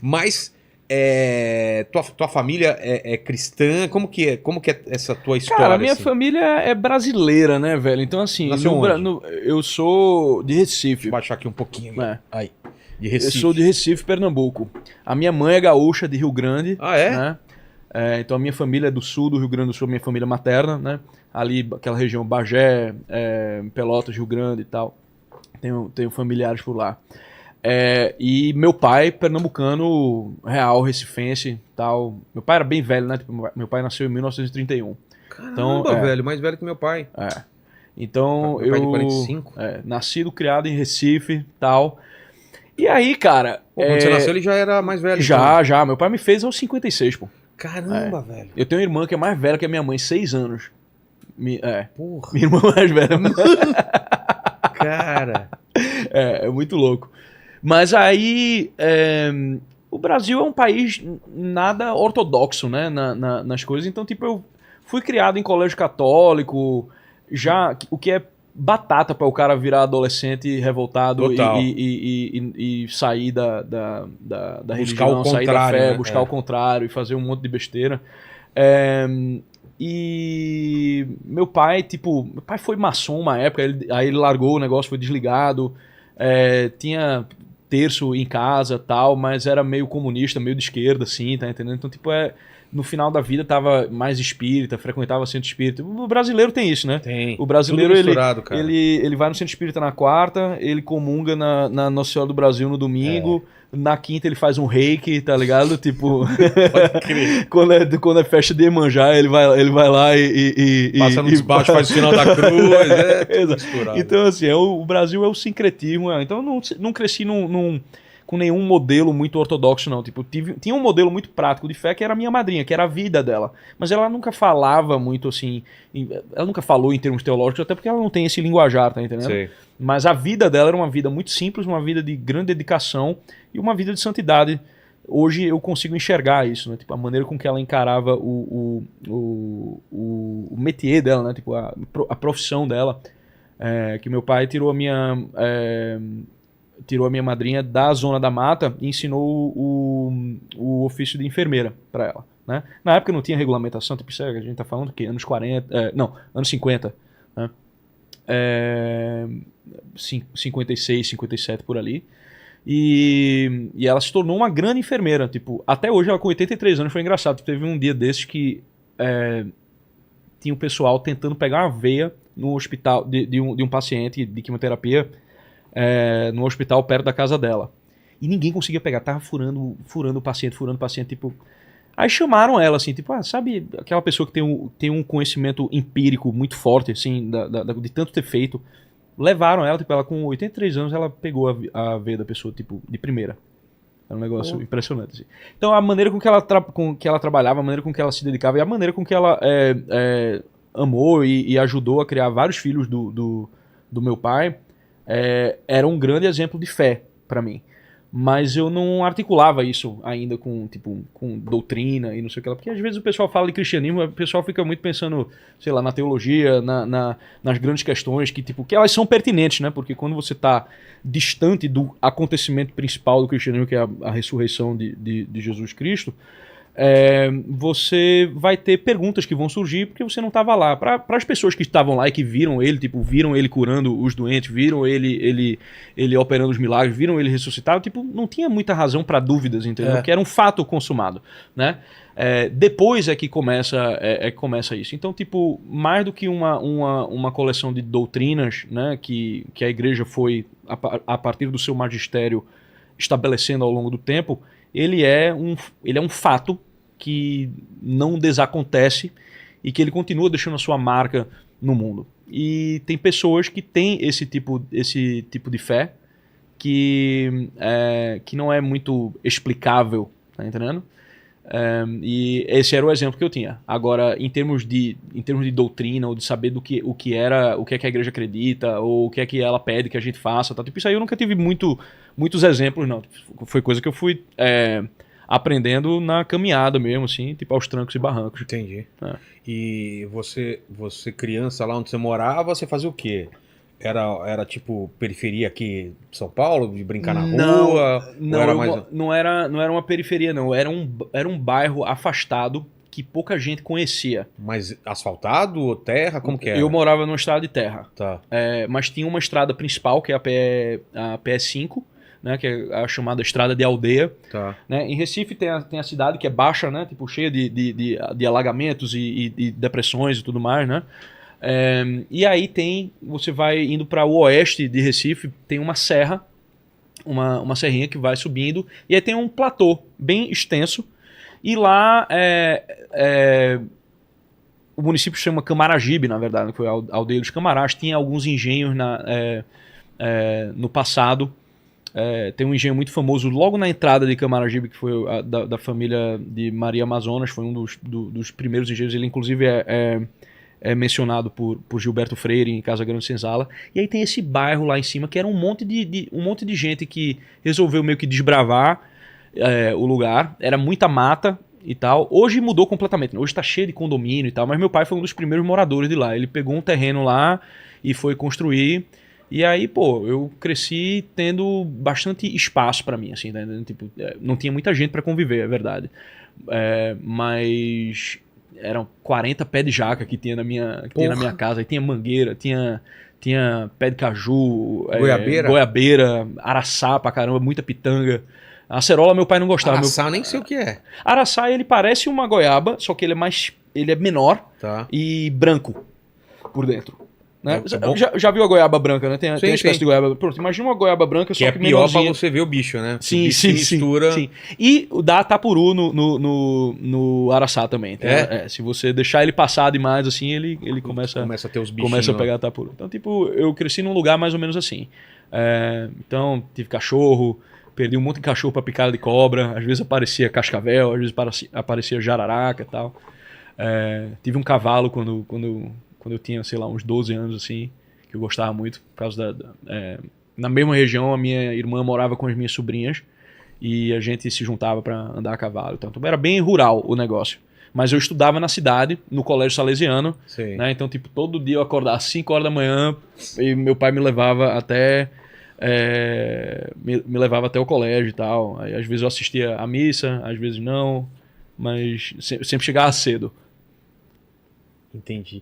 Mas tua família é cristã? Como que é essa tua história? Cara, a minha assim? família é brasileira, né, velho? Então, assim, Nasceu onde? eu sou de Recife. Deixa eu baixar aqui um pouquinho. É. Aí. De Eu Recife. sou de Recife, Pernambuco. A minha mãe é gaúcha de Rio Grande. Ah, é? Né? Então a minha família é do sul do Rio Grande do Sul, minha família materna, né? Ali, aquela região Bagé, Pelotas, Rio Grande e tal. Tenho familiares por lá. E meu pai, pernambucano, real, recifense e tal. Meu pai era bem velho, né? Tipo, meu pai nasceu em 1931. Caramba, velho. Mais velho que meu pai. Então Meu pai de 45. nascido, criado em Recife e tal. E aí, cara... Pô, quando você nasceu, ele já era mais velho. Já. Então. Meu pai me fez aos 56, pô. Caramba, velho. Eu tenho uma irmã que é mais velha que a minha mãe, 6 anos. Porra. Minha irmã mais velha. Cara. É muito louco. Mas aí, o Brasil é um país nada ortodoxo, né, nas coisas. Então, tipo, eu fui criado em colégio católico, já, o que é batata para o cara virar adolescente revoltado e sair da religião, sair da fé, né? buscar o contrário e fazer um monte de besteira. E meu pai foi maçom uma época, aí ele largou o negócio, foi desligado, tinha terço em casa tal, mas era meio comunista, meio de esquerda, assim, tá entendendo? Então, tipo, no final da vida tava mais espírita, frequentava centro espírita. O brasileiro tem isso, né? Tem. O brasileiro, tudo misturado, cara. ele vai no centro espírita na quarta, ele comunga na Nossa Senhora do Brasil no domingo, na quinta ele faz um reiki, tá ligado? Tipo, quando é festa de Iemanjá, ele vai lá e passa no despacho, faz o sinal da cruz. Então, assim, o Brasil é o sincretismo. Então, eu não cresci com nenhum modelo muito ortodoxo, não. Tipo, tinha um modelo muito prático de fé que era a minha madrinha, que era a vida dela. Mas ela nunca falava muito assim. Ela nunca falou em termos teológicos, até porque ela não tem esse linguajar, tá entendendo? Sei. Mas a vida dela era uma vida muito simples, uma vida de grande dedicação e uma vida de santidade. Hoje eu consigo enxergar isso, né? Tipo, a maneira com que ela encarava o métier dela, né? Tipo, a profissão dela. Que meu pai tirou a minha madrinha da Zona da Mata e ensinou o ofício de enfermeira para ela, né? Na época não tinha regulamentação, tipo, isso a gente tá falando que anos 40, anos 50, né? 56, 57 por ali. E ela se tornou uma grande enfermeira, tipo, até hoje ela com 83 anos, foi engraçado, teve um dia desses que tinha um pessoal tentando pegar uma veia no hospital de um paciente de quimioterapia no hospital perto da casa dela. E ninguém conseguia pegar, tava furando o paciente, tipo... Aí chamaram ela, assim, tipo, sabe aquela pessoa que tem um conhecimento empírico muito forte, assim, de tanto ter feito. Levaram ela, tipo, ela com 83 anos, ela pegou a veia da pessoa, tipo, de primeira. Era um negócio impressionante, assim. Então, a maneira com que ela trabalhava, a maneira com que ela se dedicava e a maneira com que ela amou e ajudou a criar vários filhos do meu pai, era um grande exemplo de fé para mim. Mas eu não articulava isso ainda com doutrina e não sei o que lá. Porque às vezes o pessoal fala de cristianismo, o pessoal fica muito pensando, sei lá, na teologia, nas grandes questões que elas são pertinentes, né? Porque quando você está distante do acontecimento principal do cristianismo, que é a ressurreição de Jesus Cristo, você vai ter perguntas que vão surgir porque você não estava lá. Para as pessoas que estavam lá e que viram ele, viram ele curando os doentes, viram ele operando os milagres, viram ele ressuscitado, não tinha muita razão para dúvidas, entendeu? Porque era um fato consumado, né? Depois é que começa isso. Então, mais do que uma coleção de doutrinas, né, que a igreja foi, a partir do seu magistério, estabelecendo ao longo do tempo, ele é um fato que não desacontece e que ele continua deixando a sua marca no mundo. E tem pessoas que têm esse tipo de fé que não é muito explicável, tá entendendo? E esse era o exemplo que eu tinha. Agora, em termos de doutrina, ou de saber o que é que a igreja acredita, ou o que é que ela pede que a gente faça, tá? Isso aí eu nunca tive muitos exemplos, não. Foi coisa que eu fui aprendendo na caminhada mesmo, assim, aos trancos e barrancos. Entendi. E você criança lá onde você morava, você fazia o quê? Era tipo periferia aqui de São Paulo, de brincar na Não, rua? não, Ou era mais... não era uma periferia, não. Era um bairro afastado que pouca gente conhecia. mais asfaltado ou terra? Como que Eu era? morava numa estrada de terra. Tá. Mas tinha uma estrada principal, que é a PE5, né, que é a chamada estrada de aldeia. Tá. Né? Em Recife tem a cidade que é baixa, né, tipo, cheia de alagamentos e depressões e tudo mais, né? E aí você vai indo para o oeste de Recife, tem uma serra, uma serrinha que vai subindo, e aí tem um platô bem extenso, e lá o município chama Camaragibe, na verdade, que foi a aldeia dos Camarás, tinha alguns engenhos no passado. Tem um engenho muito famoso logo na entrada de Camaragibe, que foi da família de Maria Amazonas, foi um dos primeiros engenhos. Ele inclusive é mencionado por Gilberto Freire em Casa Grande Senzala. E aí tem esse bairro lá em cima que era um monte de gente que resolveu meio que desbravar o lugar. Era muita mata e tal. Hoje mudou completamente, né? Hoje tá cheio de condomínio e tal, mas meu pai foi um dos primeiros moradores de lá. Ele pegou um terreno lá e foi construir. E aí, pô, eu cresci tendo bastante espaço pra mim, assim, né? Tipo, não tinha muita gente pra conviver, é verdade. Mas eram 40 pés de jaca que tinha na minha casa. Aí tinha mangueira, tinha pé de caju, goiabeira, araçá pra caramba, muita pitanga. A acerola meu pai não gostava. Araçá nem sei o que é. Araçá, ele parece uma goiaba, só que ele é menor, tá, e branco por dentro. Né? É já viu a goiaba branca, né? Tem a espécie sim. de goiaba. Pronto, imagina uma goiaba branca, que só é que pior menorzinha. pra você ver o bicho, né? Sim, o bicho sim, mistura. sim. E dá tapuru no araçá também. Então, se você deixar ele passar demais, assim, ele começa a ter os bichinhos. Começa a pegar tapuru. Então, tipo, eu cresci num lugar mais ou menos assim. Então, tive cachorro, perdi um monte de cachorro pra picada de cobra. Às vezes aparecia cascavel, às vezes aparecia jararaca e tal. Tive um cavalo quando eu tinha, sei lá, uns 12 anos, assim, que eu gostava muito, por causa na mesma região, a minha irmã morava com as minhas sobrinhas e a gente se juntava para andar a cavalo. Então era bem rural o negócio. Mas eu estudava na cidade, no colégio salesiano, né? Então, tipo, todo dia eu acordava às 5 horas da manhã e meu pai me levava até o colégio e tal. Aí, às vezes eu assistia à missa, às vezes não, mas sempre chegava cedo. Entendi.